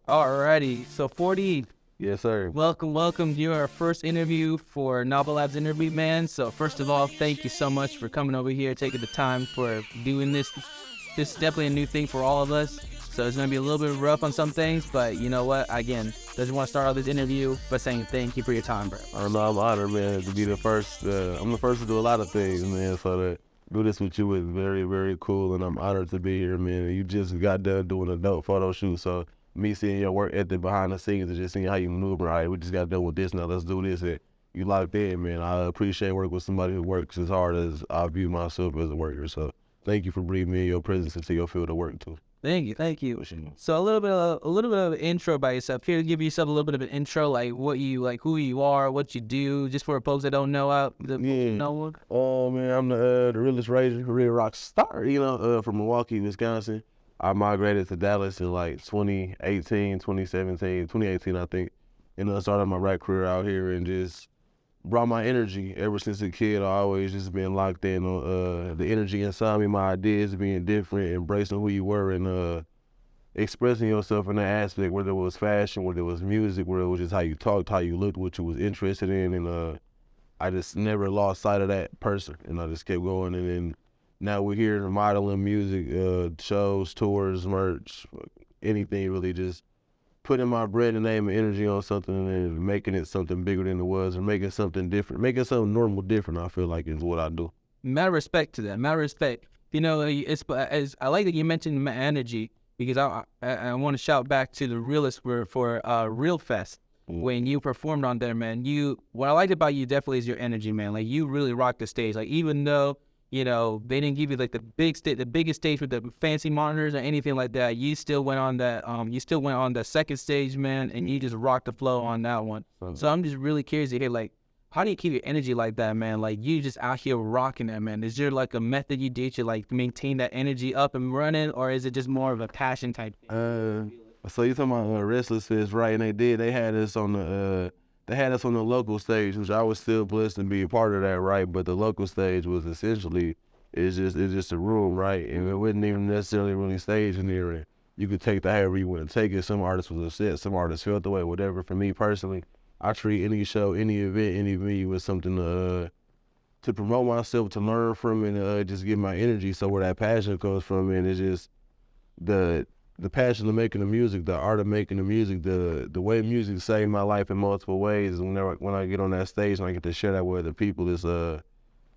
Alrighty, so 40, Yes, sir. welcome. You're our first interview for Novel Labs Interview, man. So first of all, thank you so much for coming over here, taking the time for doing this. This is definitely a new thing for all of us. So it's gonna be a little bit rough on some things, but you know what? Again, doesn't want to start off this interview by saying thank you for your time, bro. I don't know. I'm honored, man, to be the first. I'm the first to do a lot of things, man. So to do this with you is very, very cool, and I'm honored to be here, man. You just got done doing a dope photo shoot, so me seeing your work ethic behind the scenes and just seeing how you maneuver. All right, we just got done with this. Now let's do this. And you locked in, man. I appreciate working with somebody who works as hard as I view myself as a worker. So thank you for bringing me in your presence into your field of work too. Thank you. So a little bit of an intro by yourself. Here, give yourself a little bit of an intro, like what you like, who you are, what you do, just for folks that don't know Yeah. know one. Oh man, I'm the realest rager, real rock star, from Milwaukee, Wisconsin. I migrated to Dallas in like 2018, 2017, 2018, I think. And I started my rap career out here and just brought my energy. Ever since a kid, I always just been locked in on the energy inside me, my ideas being different, embracing who you were, and expressing yourself in that aspect, whether it was fashion, whether it was music, whether it was just how you talked, how you looked, what you was interested in, and I just never lost sight of that person, and I just kept going. And then now we're here modeling music, shows, tours, merch, anything really, just putting my brand and name and energy on something and making it something bigger than it was, and making something different, making something normal different. I feel like is what I do. Mad respect to that. Mad respect. You know, it's as I like that you mentioned my energy because I want to shout back to the realist for Real Fest when you performed on there, man. What I liked about you definitely is your energy, man. Like you really rocked the stage. Like even though they didn't give you like the biggest stage with the fancy monitors or anything like that, you still went on that second stage, man, and you just rocked the flow on that one. So I'm just really curious to hear like, how do you keep your energy like that, man? Like you just out here rocking that, man. Is there like a method you do to like maintain that energy up and running, or is it just more of a passion type thing? So you talking about Restless Fest, right? And they had us on the local stage, which I was still blessed to be a part of that, right? But the local stage was essentially it's just a room, right? And it wasn't even necessarily really stage in there. And you could take that however you want to take it. Some artists was upset, some artists felt the way, whatever. For me personally, I treat any show, any event, any venue as something to promote myself, to learn from, and just get my energy. So where that passion comes from, and it's just the passion of making the music, the art of making the music, the way music saved my life in multiple ways. When I get on that stage and I get to share that with other people, it's an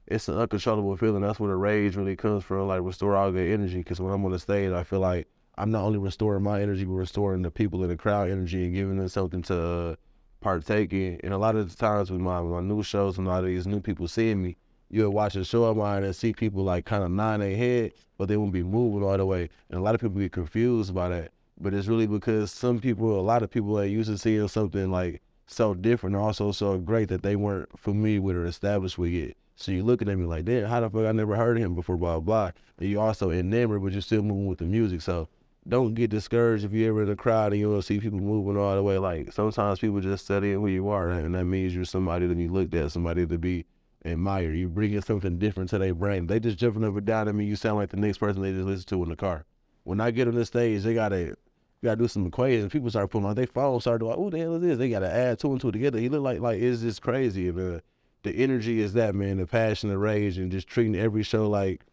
uncontrollable feeling. That's where the rage really comes from, like restore all good energy. Because when I'm on the stage, I feel like I'm not only restoring my energy, but restoring the people in the crowd energy and giving them something to partake in. And a lot of the times with my new shows and a lot of these new people seeing me, you'll watch a show of mine and see people like kind of nod their head, but they won't be moving all the way. And a lot of people get confused by that. But it's really because a lot of people are used to seeing something like so different and also so great that they weren't familiar with or established with it. So you looking at me like, damn, how the fuck I never heard of him before, blah, blah. And you also enamored, but you're still moving with the music. So don't get discouraged if you're ever in a crowd and you don't see people moving all the way. Like sometimes people just study who you are, and that means you're somebody to be looked at, somebody to be admired. You bringing something different to their brain. They just jumping up and down at me. You sound like the next person they just listen to in the car. When I get on the stage, they gotta do some equations. People start pulling out their phones, start doing, oh, the hell is this? They gotta add two and two together. He look like it's just crazy. And the energy is that, man. The passion, the rage, and just treating every show like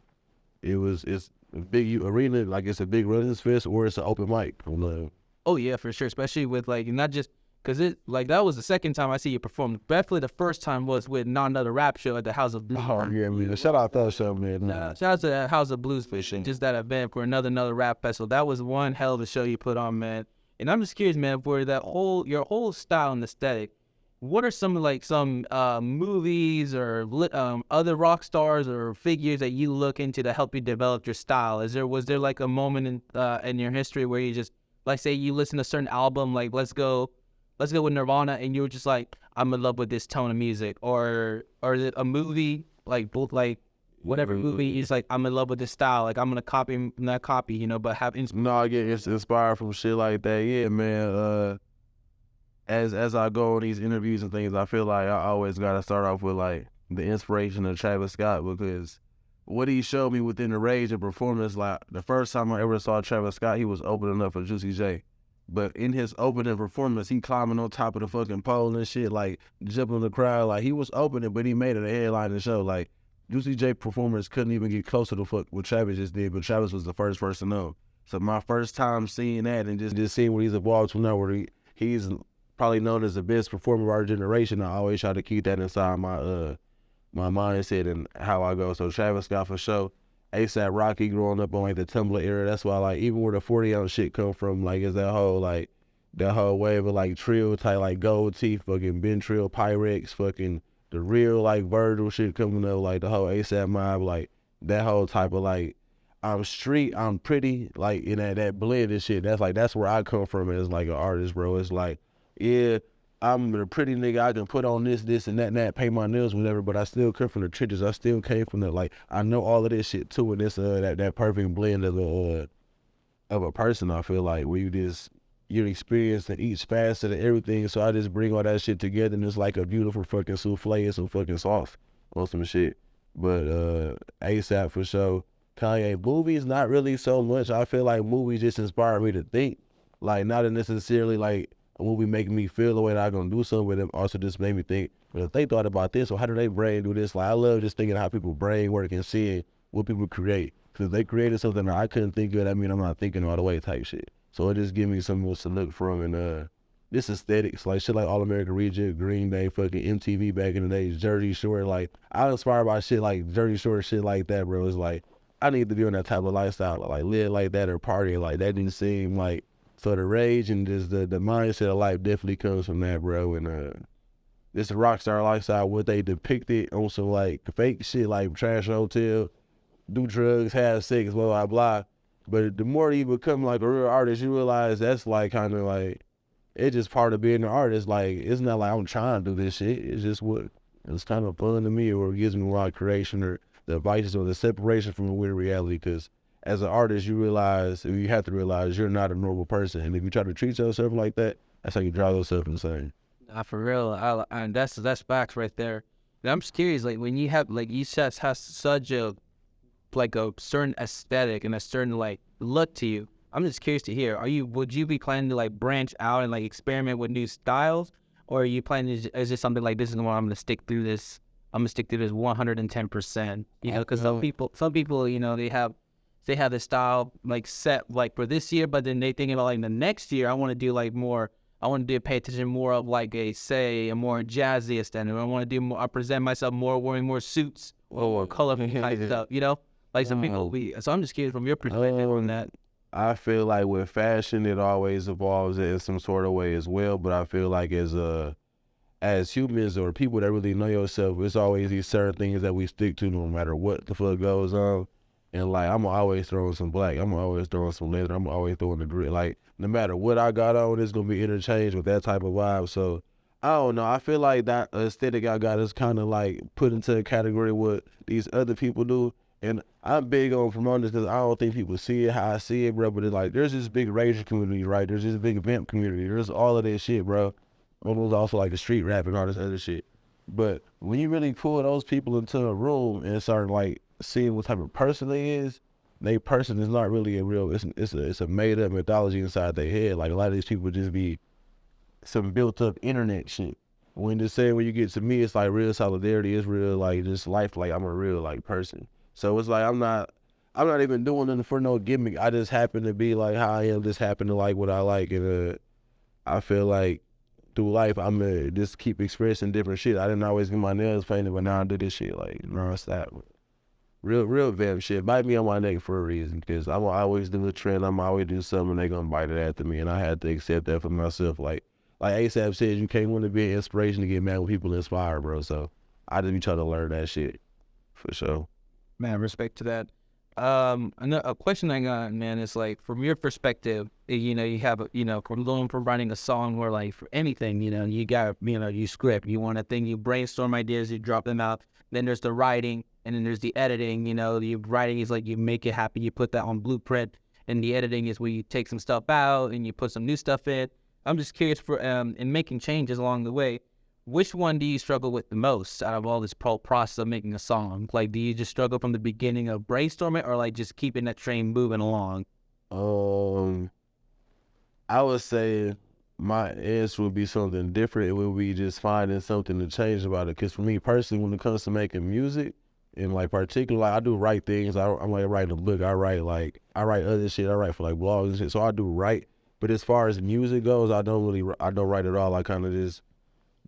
it's a big arena, like it's a big Restless Fest or it's an open mic. Oh yeah, for sure. Especially with like not just because it like that was the second time I see you perform. Definitely the first time was with Not Another Rap Show at the House of Blues. Oh yeah, man. Shout out that show, man. Shout out to the House of Blues fishing. Just that event for another rap festival. That was one hell of a show you put on, man. And I'm just curious, man, for your whole style and aesthetic. What are some movies or other rock stars or figures that you look into to help you develop your style? Was there like a moment in your history where you just like say you listen to a certain album, like let's go with Nirvana, and you were just like, I'm in love with this tone of music, or is it a movie like both like whatever movie, you're just like, I'm in love with this style, like I'm gonna not copy, but have No, I get inspired from shit like that. Yeah, man. As I go on these interviews and things, I feel like I always gotta start off with like the inspiration of Travis Scott, because what he showed me within the rage of performance, like the first time I ever saw Travis Scott, he was opening up for Juicy J. But in his opening performance, he climbing on top of the fucking pole and shit, like jumping in the crowd. Like he was opening, but he made it a headline of the show. Like Juicy J performers couldn't even get close to the fuck what Travis just did, but Travis was the first person on. So my first time seeing that and just seeing what he's evolved to now, where he's probably known as the best performer of our generation. I always try to keep that inside my my mindset and how I go. So Travis Scott for sure. ASAP Rocky growing up on like the Tumblr era. That's why like even where the 40 ounce shit come from, like is that whole wave of like Trill type like Gold Teeth, fucking Ben Trill, Pyrex, fucking the real like Virgil shit coming up, like the whole ASAP mob, like that whole type of like I'm street, I'm pretty, like in that blend and shit. That's where I come from as like an artist, bro. It's like, yeah, I'm a pretty nigga. I can put on this, and that, pay my nails, whatever. But I still come from the trenches. I still came from the like. I know all of this shit too, and it's that perfect blend of a person. I feel like where you're experienced in each facet of everything. So I just bring all that shit together, and it's like a beautiful fucking souffle and some fucking sauce on some shit. But ASAP for sure. Kanye movies not really so much. I feel like movies just inspire me to think, like not necessarily like a movie making me feel the way that I'm gonna do something with them. Also just made me think, but if they thought about this, or how do they brain do this? Like I love just thinking how people brain work and seeing what people create. Cause if they created something that I couldn't think of, that mean I'm not thinking all the way type shit. So it just give me something else to look from and this aesthetics, like shit like All American Reject, Green Day, fucking MTV back in the days, Jersey Shore. Like I inspired by shit like Jersey Shore, shit like that, bro. It's like I need to be on that type of lifestyle, like live like that or party like that. Didn't seem like. So the rage and just the mindset of life definitely comes from that, bro. And this rock star lifestyle, what they depicted on some like fake shit, like trash hotel, do drugs, have sex, blah blah blah. But the more you become like a real artist, you realize that's like kind of like it's just part of being an artist. Like it's not like I'm trying to do this shit. It's just what it's kind of fun to me, or it gives me a lot of creation or the vices or the separation from a weird reality. Because as an artist, you have to realize you're not a normal person. And if you try to treat yourself like that, that's how you drive yourself insane. For real, and that's facts right there. And I'm just curious, like when you have like you said has such a certain aesthetic and a certain like look to you. I'm just curious to hear. Would you be planning to like branch out and like experiment with new styles, or are you planning? Is it something like this is what I'm gonna stick through this? I'm gonna stick through this 110%. You know, because some people, you know, they have this style like set like for this year, but then they think about like the next year I want to do like more. I want to pay attention more of like a more jazzy aesthetic. I want to do more. I present myself more wearing more suits or colorful type stuff. You know, like some people. So I'm just curious from your perspective on that. I feel like with fashion, it always evolves in some sort of way as well. But I feel like as humans or people that really know yourself, it's always these certain things that we stick to no matter what the fuck goes on. And like I'm always throwing some black, I'm always throwing some leather, I'm always throwing the grit. Like no matter what I got on, it's gonna be interchanged with that type of vibe. So I don't know. I feel like that aesthetic I got is kind of like put into a category what these other people do. And I'm big on promoting this because I don't think people see it how I see it, bro. But it's like there's this big Rager community, right? There's this big Vamp community. There's all of this shit, bro. There's also like the street rap and all this other shit. But when you really pull those people into a room and start like seeing what type of person they is, they person is not really a real. It's a made up mythology inside their head. Like a lot of these people just be some built up internet shit. When you get to me, it's like real solidarity. It's real like just life. Like I'm a real like person. So it's like I'm not even doing nothing for no gimmick. I just happen to be like how I am. Just happen to like what I like, and I feel like through life I'm gonna just keep expressing different shit. I didn't always get my nails painted, but now I do this shit like nonstop. Real vamp shit. Bite me on my neck for a reason, because I'm gonna always do a trend. I'm always do something, and they gonna bite it after me, and I had to accept that for myself. Like ASAP says, you can't want to be an inspiration to get mad when people inspire, bro. So I just be trying to learn that shit for sure. Man, respect to that. A question I got, man, is like from your perspective, you know, you have, you know, from writing a song or like for anything, you know, you got, you know, you script, you want a thing, you brainstorm ideas, you drop them out. Then there's the writing, and then there's the editing. You know, the writing is like you make it happen, you put that on blueprint, and the editing is where you take some stuff out and you put some new stuff in. I'm just curious for in making changes along the way. Which one do you struggle with the most out of all this process of making a song? Like, do you just struggle from the beginning of brainstorming, or like just keeping that train moving along? I would say my answer would be something different. It would be just finding something to change about it. Because for me personally, when it comes to making music, and like particularly, like I do write things. I'm like writing a book. I write other shit. I write for like blogs and shit. So I do write. But as far as music goes, I don't write at all. I kind of just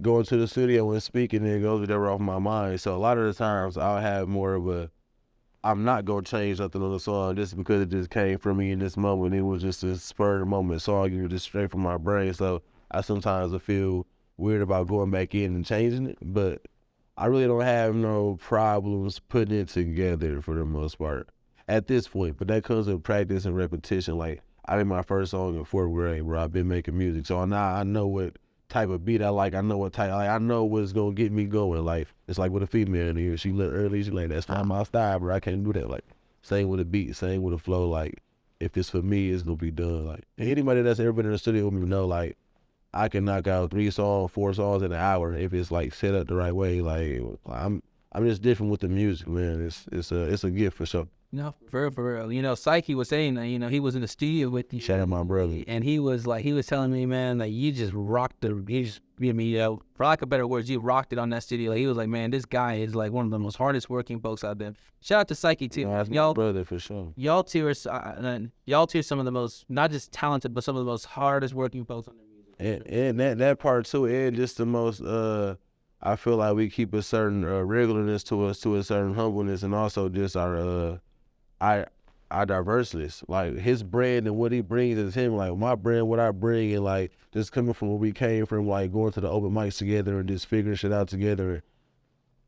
go into the studio and speak, and it goes whatever off my mind. So a lot of the times I'll have more of a, I'm not gonna change nothing on the song just because it just came from me in this moment. It was just a spur of the moment song, you just straight from my brain. So I sometimes I feel weird about going back in and changing it, but I really don't have no problems putting it together for the most part at this point. But that comes with practice and repetition. Like I made my first song in fourth grade where I've been making music, so now I know what type of beat I like. I know what type. Like I know what's gonna get me going. Like it's like with a female in here. She lit early. She like that's not my style, bro. I can't do that. Like same with a beat, same with a flow. Like if it's for me, it's gonna be done. Like anybody that's ever been in the studio with me know, like I can knock out 3 songs, 4 songs in an hour if it's like set up the right way. Like I'm just different with the music, man. It's a gift for sure. No, for real. You know, Psyche was saying that, you know, he was in the studio with you. Shout out my brother. And he was telling me, man, like you just rocked for lack of better words, you rocked it on that studio. Like, he was like, man, this guy is like one of the most hardest working folks I've been. Shout out to Psyche too. No, that's my brother for sure. Y'all two are some of the most, not just talented, but some of the most hardest working folks on the music. And that part too, and just the most I feel like we keep a certain regularness to us, to a certain humbleness, and also just our diverseness. Like his brand and what he brings is him. Like my brand, what I bring, and like just coming from where we came from, like going to the open mics together and just figuring shit out together, and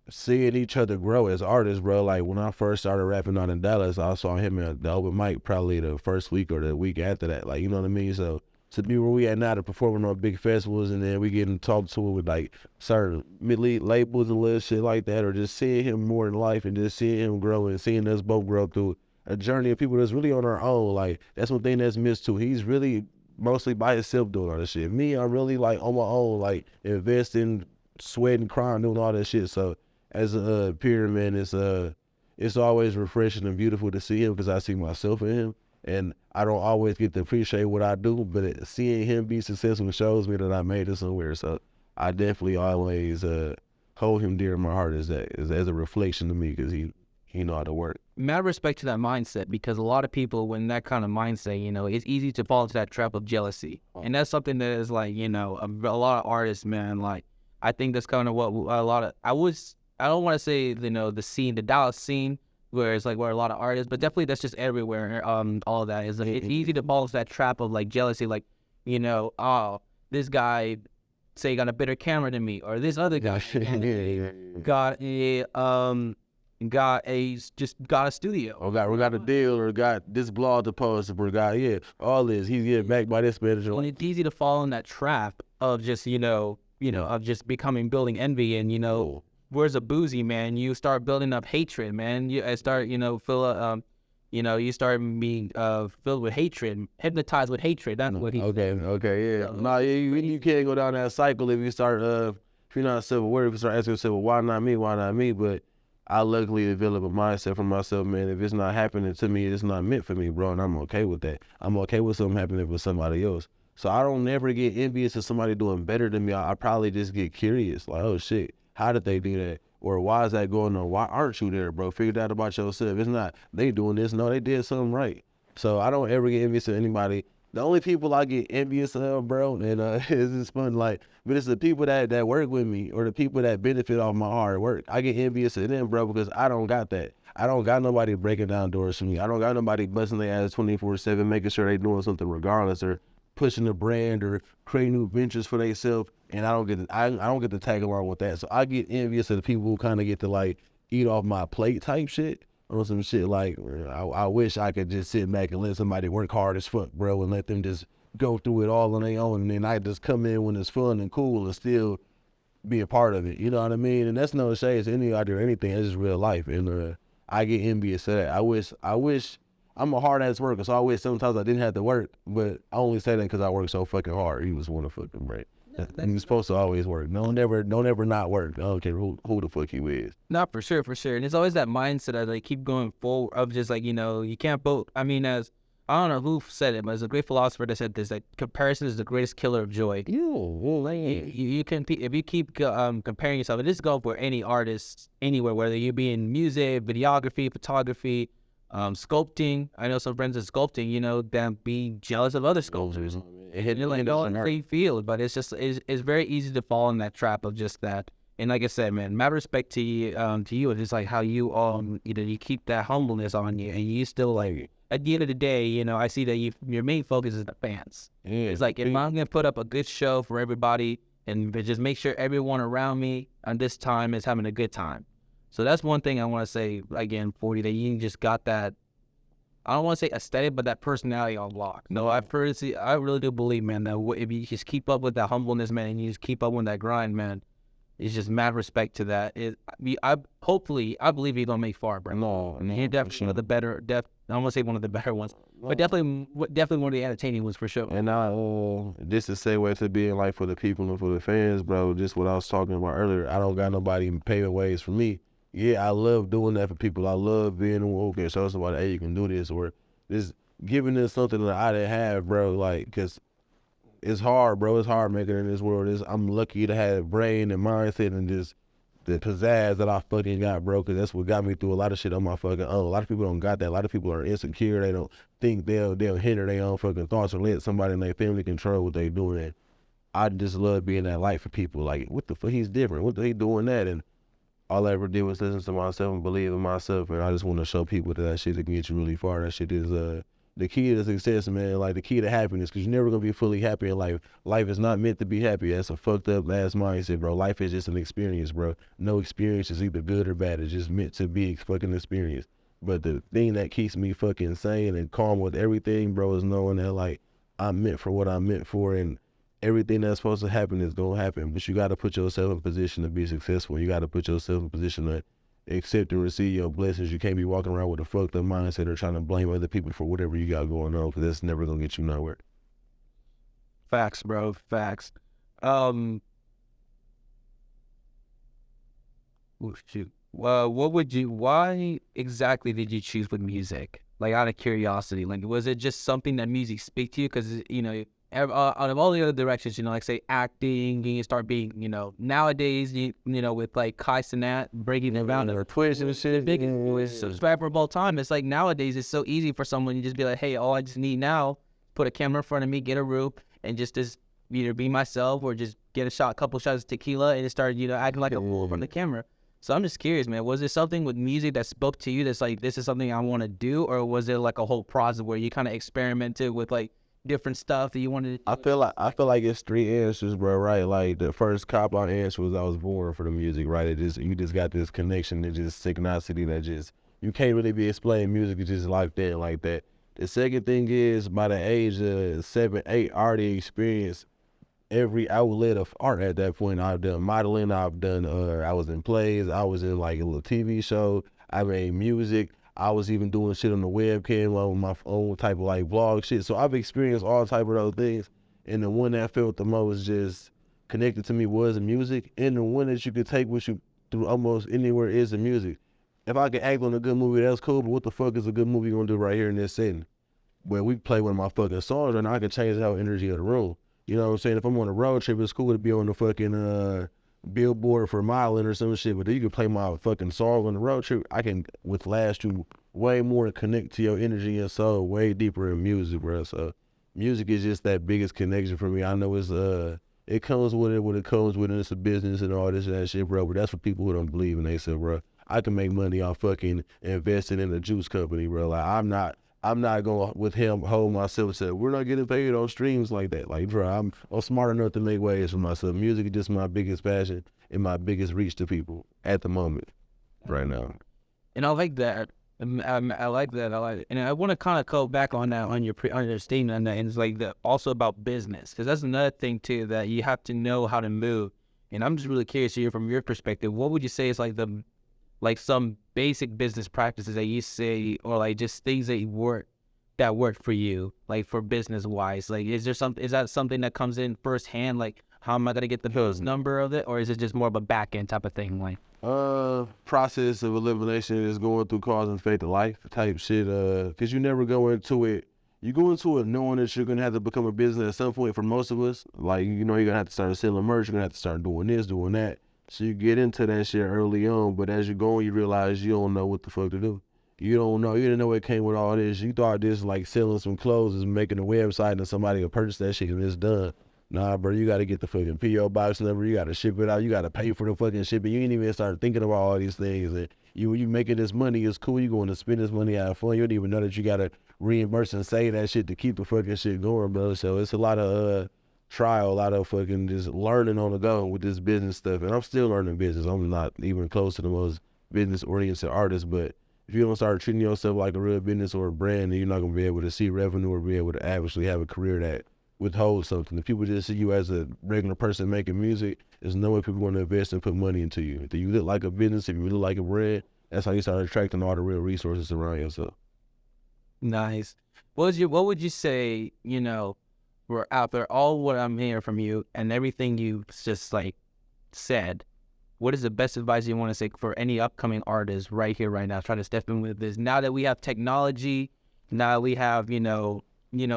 seeing each other grow as artists, bro. Like when I first started rapping out in Dallas, I saw him at the open mic probably the first week or the week after that. Like, you know what I mean? So to be where we at now, to performing on big festivals, and then we getting talked to with like certain mid-league labels and little shit like that, or just seeing him more in life and just seeing him grow and seeing us both grow through a journey of people that's really on our own. Like that's one thing that's missed too. He's really mostly by himself doing all this shit. Me, I'm really like on my own, like investing, sweating, crying, doing all that shit. So as a peer, man, it's always refreshing and beautiful to see him because I see myself in him. And I don't always get to appreciate what I do, but seeing him be successful shows me that I made it somewhere. So I definitely always hold him dear in my heart as a reflection to me because he know how to work. Mad respect to that mindset, because a lot of people, when that kind of mindset, you know, it's easy to fall into that trap of jealousy. And that's something that is like, you know, a lot of artists, man, like I think that's kind of what a lot of, I don't want to say, you know, the Dallas scene, where it's like where a lot of artists, but definitely that's just everywhere. All of that is like, it's easy to fall into that trap of like jealousy, like, you know, oh, this guy say got a better camera than me, or this other guy got a studio, or got a deal, or got this blog to post, or got all this. He's getting backed by this manager. And it's easy to fall in that trap of just of just building envy, and where's a boozy man? You start building up hatred, man. You start you start being filled with hatred, hypnotized with hatred. That's what he. Okay, yeah. You can't go down that cycle if you start if you're not self-aware. If you start asking yourself, well, why not me? Why not me? But I luckily develop a mindset for myself, man. If it's not happening to me, it's not meant for me, bro, and I'm okay with that. I'm okay with something happening for somebody else. So I don't never get envious of somebody doing better than me. I probably just get curious, like, oh shit, how did they do that? Or why is that going on? Why aren't you there, bro? Figure that out about yourself. It's not they doing this. No, they did something right. So I don't ever get envious of anybody. The only people I get envious of, bro, and it's just fun, like, but it's the people that work with me, or the people that benefit off my hard work. I get envious of them, bro, because I don't got that. I don't got nobody breaking down doors for me. I don't got nobody busting their ass 24/7, making sure they doing something regardless, or pushing a brand, or creating new ventures for themselves. And I don't get to tag along with that. So I get envious of the people who kind of get to like eat off my plate type shit. Or some shit like, I wish I could just sit back and let somebody work hard as fuck, bro, and let them just go through it all on their own, and then I just come in when it's fun and cool and still be a part of it. You know what I mean? And that's no shade to anybody or anything. It's just real life, and I get envious of that. I wish I'm a hard ass worker, so I wish sometimes I didn't have to work, but I only say that because I work so fucking hard. You just want to fucking break. And you're supposed to always work. Don't ever not work. I don't care who the fuck you is. Not for sure. And it's always that mindset of like keep going forward of just like, you can't vote. I mean, as I don't know who said it, but there's a great philosopher that said this: that comparison is the greatest killer of joy. You can if you keep comparing yourself, and this goes for any artist anywhere, whether you be in music, videography, photography, sculpting. I know some friends are sculpting, you know, that be jealous of other sculptors. You're like, don't how you feel, but it's just it's very easy to fall in that trap of just that. And like I said, man, my respect to you, it's just like how you you know, you keep that humbleness on you, and you still like at the end of the day, you know, I see that your main focus is the fans. Yeah, It's like if I'm gonna put up a good show for everybody, and just make sure everyone around me on this time is having a good time. So that's one thing I want to say again, 40, that you just got that. I don't want to say aesthetic, but that personality on lock. No, I really do believe, man, that if you just keep up with that humbleness, man, and you just keep up with that grind, man, it's just mad respect to that. I believe you're gonna make far, bro. No, And you're definitely one of the better. I don't want to say one of the better ones, but definitely one of the entertaining ones for sure. And this is a segue to being like for the people and for the fans, bro. Just what I was talking about earlier. I don't got nobody paving ways for me. Yeah, I love doing that for people. I love being okay. So somebody, hey, you can do this, or just giving them something that I didn't have, bro. Like, cause it's hard, bro. It's hard making it in this world. I'm lucky to have brain and mindset and just the pizzazz that I fucking got, bro. Cause that's what got me through a lot of shit on my fucking own. A lot of people don't got that. A lot of people are insecure. They don't think they'll hinder their own fucking thoughts or let somebody in their family control what they doing. And I just love being that light for people. Like, what the fuck? He's different. What he doing that? And all I ever did was listen to myself and believe in myself. And I just want to show people that shit can get you really far. That shit is the key to success, man. Like the key to happiness, because you're never gonna be fully happy in life. Life is not meant to be happy. That's a fucked up ass mindset, bro. Life is just an experience, bro. No experience is either good or bad. It's just meant to be fucking experience. But the thing that keeps me fucking sane and calm with everything, bro, is knowing that like I'm meant for what I'm meant for, and everything that's supposed to happen is gonna happen. But you gotta put yourself in position to be successful. You gotta put yourself in position to accept and receive your blessings. You can't be walking around with a fucked up mindset or trying to blame other people for whatever you got going on, because that's never gonna get you nowhere. Facts, bro. Facts. Shoot. Well, why exactly did you choose with music? Like, out of curiosity, like, was it just something that music speak to you? Because, you know, out of all the other directions, you know, like say acting, you start being, you know, nowadays, you know, with like Kai Cenat breaking it down or Twitch and shit, big subscriber of all time. It's like nowadays it's so easy for someone to just be like, hey, all I just need now, put a camera in front of me, get a room, and just either be myself or just get a couple shots of tequila and just start, you know, acting like a fool from the camera. So I'm just curious, man, was there something with music that spoke to you that's like, this is something I want to do? Or was it like a whole process where you kind of experimented with like different stuff that you wanted to do? I feel like it's three answers, bro, right? Like the first cop out answer was I was born for the music, right? You just got this connection and just synchronicity that just, you can't really be explaining music just like that, like that. The second thing is, by the age of 7, 8, I already experienced every outlet of art at that point. I've done modeling, I've done, I was in plays, I was in like a little TV show, I made music, I was even doing shit on the webcam on my own type of like vlog shit. So I've experienced all type of those things. And the one that felt the most just connected to me was the music. And the one that you could take with you through almost anywhere is the music. If I could act on a good movie, that's cool, but what the fuck is a good movie gonna do right here in this setting? Where we play one of my fucking songs and I can change the whole energy of the room. You know what I'm saying? If I'm on a road trip, it's cool to be on the fucking billboard for modeling or some shit, but then you can play my fucking song on the road trip. I can last you way more and connect to your energy and soul way deeper in music, bro. So music is just that biggest connection for me. I know it's it comes with it, what it comes with, and it's a business and all this and that shit, bro. But that's for people who don't believe in themselves, bro. I can make money off fucking investing in a juice company, bro. Like I'm not gonna with him hold myself and say we're not getting paid on streams like that. Like, bro, I'm smart enough to make ways for myself. Music is just my biggest passion and my biggest reach to people at the moment, right now. And I like that. I like that. And I want to kind of go back on that on your statement on that, and it's like also about business, because that's another thing too that you have to know how to move. And I'm just really curious to hear from your perspective. What would you say is like some basic business practices that you say, or like just things that work for you, like for business wise? Like, is that something that comes in firsthand? Like, how am I gonna get the first number of it, or is it just more of a back end type of thing? Like, process of elimination is going through cause and effect of life type shit. Cause you never go into it you go into it knowing that you're gonna have to become a business at some point. For most of us, like, you know, you're gonna have to start selling merch. You're gonna have to start doing this, doing that. So you get into that shit early on, but as you go on, you realize you don't know what the fuck to do. You don't know. You didn't know it came with all this. You thought this, like, selling some clothes is making a website and somebody will purchase that shit and it's done. Nah, bro, you got to get the fucking P.O. box number. You got to ship it out. You got to pay for the fucking shipping. You ain't even start thinking about all these things. And you making this money, it's cool. You going to spend this money out of fun. You don't even know that you got to reimburse and save that shit to keep the fucking shit going, bro. So it's a lot of trial, a lot of fucking just learning on the go with this business stuff. And I'm still learning business. I'm not even close to the most business-oriented artist, but if you don't start treating yourself like a real business or a brand, then you're not going to be able to see revenue or be able to actually have a career that withholds something. If people just see you as a regular person making music, there's no way people want to invest and put money into you. If you look like a business, if you look like a brand, that's how you start attracting all the real resources around yourself. Nice. What would you say, you know, we're out there, all what I'm hearing from you and everything you just like said, what is the best advice you want to say for any upcoming artists right here, right now, trying to step in with this? Now that we have technology, now we have, you know,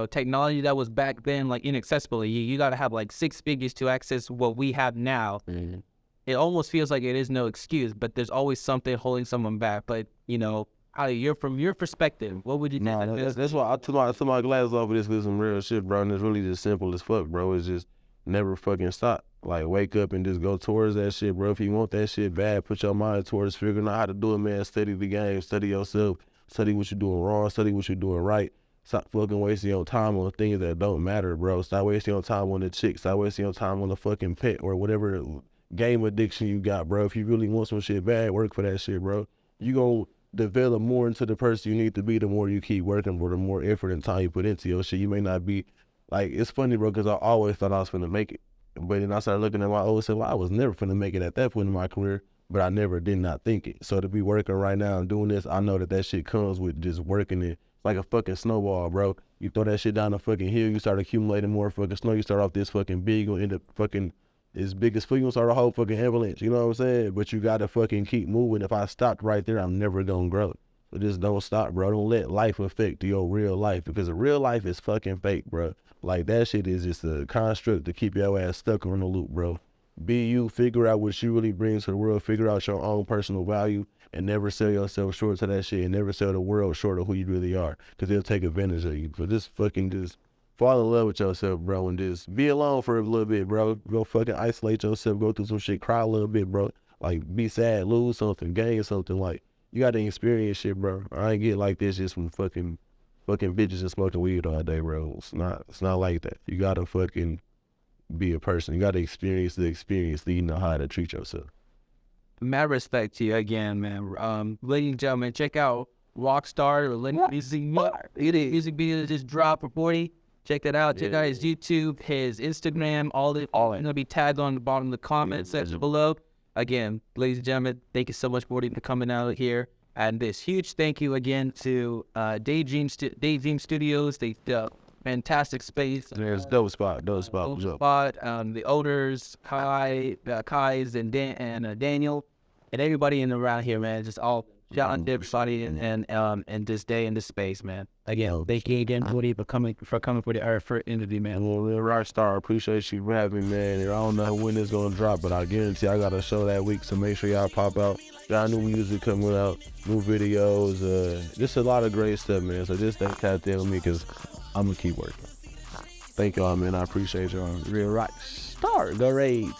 technology that was back then like inaccessible. You got to have like 6 figures to access what we have now. Mm-hmm. It almost feels like it is no excuse, but there's always something holding someone back. But, you know, from your perspective, what would you do? Nah, that's why I took my glasses off of this with some real shit, bro. And it's really just simple as fuck, bro. It's just never fucking stop. Like, wake up and just go towards that shit, bro. If you want that shit bad, put your mind towards figuring out how to do it, man. Study the game, study yourself, study what you're doing wrong, study what you're doing right. Stop fucking wasting your time on things that don't matter, bro. Stop wasting your time on the chick. Stop wasting your time on the fucking pet or whatever game addiction you got, bro. If you really want some shit bad, work for that shit, bro. You gonna develop more into the person you need to be the more you keep working for, the more effort and time you put into your shit. You may not be, like, it's funny, bro, because I always thought I was finna make it. But then I started looking at my old self, I was never finna make it at that point in my career, but I never did not think it. So to be working right now and doing this, I know that shit comes with just working it like a fucking snowball, bro. You throw that shit down the fucking hill, you start accumulating more fucking snow, you start off this fucking big, you'll end up fucking as big as foot, you gonna start a whole fucking avalanche, you know what I'm saying? But you gotta fucking keep moving. If I stopped right there, I'm never gonna grow. So just don't stop, bro. Don't let life affect your real life, because the real life is fucking fake, bro. Like, that shit is just a construct to keep your ass stuck on the loop, bro. Be you, figure out what you really bring to the world, figure out your own personal value, and never sell yourself short to that shit, and never sell the world short of who you really are, because they'll take advantage of you. So just fall in love with yourself, bro, and just be alone for a little bit, bro. Go fucking isolate yourself, go through some shit, cry a little bit, bro. Like, be sad, lose something, gain something. Like, you got to experience shit, bro. I ain't get like this just from fucking bitches and smoking weed all day, bro. It's not like that. You got to fucking be a person. You got to experience the experience so you know how to treat yourself. Mad respect to you again, man. Ladies and gentlemen, check out Rockstar or Lenny Music. Music video just dropped for 40. Check that out. Check out his YouTube, his Instagram, all gonna be tagged on the bottom of the comment section below. Again, ladies and gentlemen, thank you so much, Morty, for coming out here. And this huge thank you again to Daydream Studios. They fantastic space. There's dope spot. The owners, Kai's and Daniel, and everybody in around here, man. Just all shout out to everybody and this day in this space, man. Again, thank you again, Woody, for coming for the first interview, man. Well, Rockstar, appreciate you for having me, man. I don't know when it's gonna drop, but I guarantee I got a show that week, so make sure y'all pop out. Got new music coming out, new videos, just a lot of great stuff, man. So just stay tapped in with me, because I'm gonna keep working. Thank y'all, man. I appreciate y'all. Real Rockstar, the rage.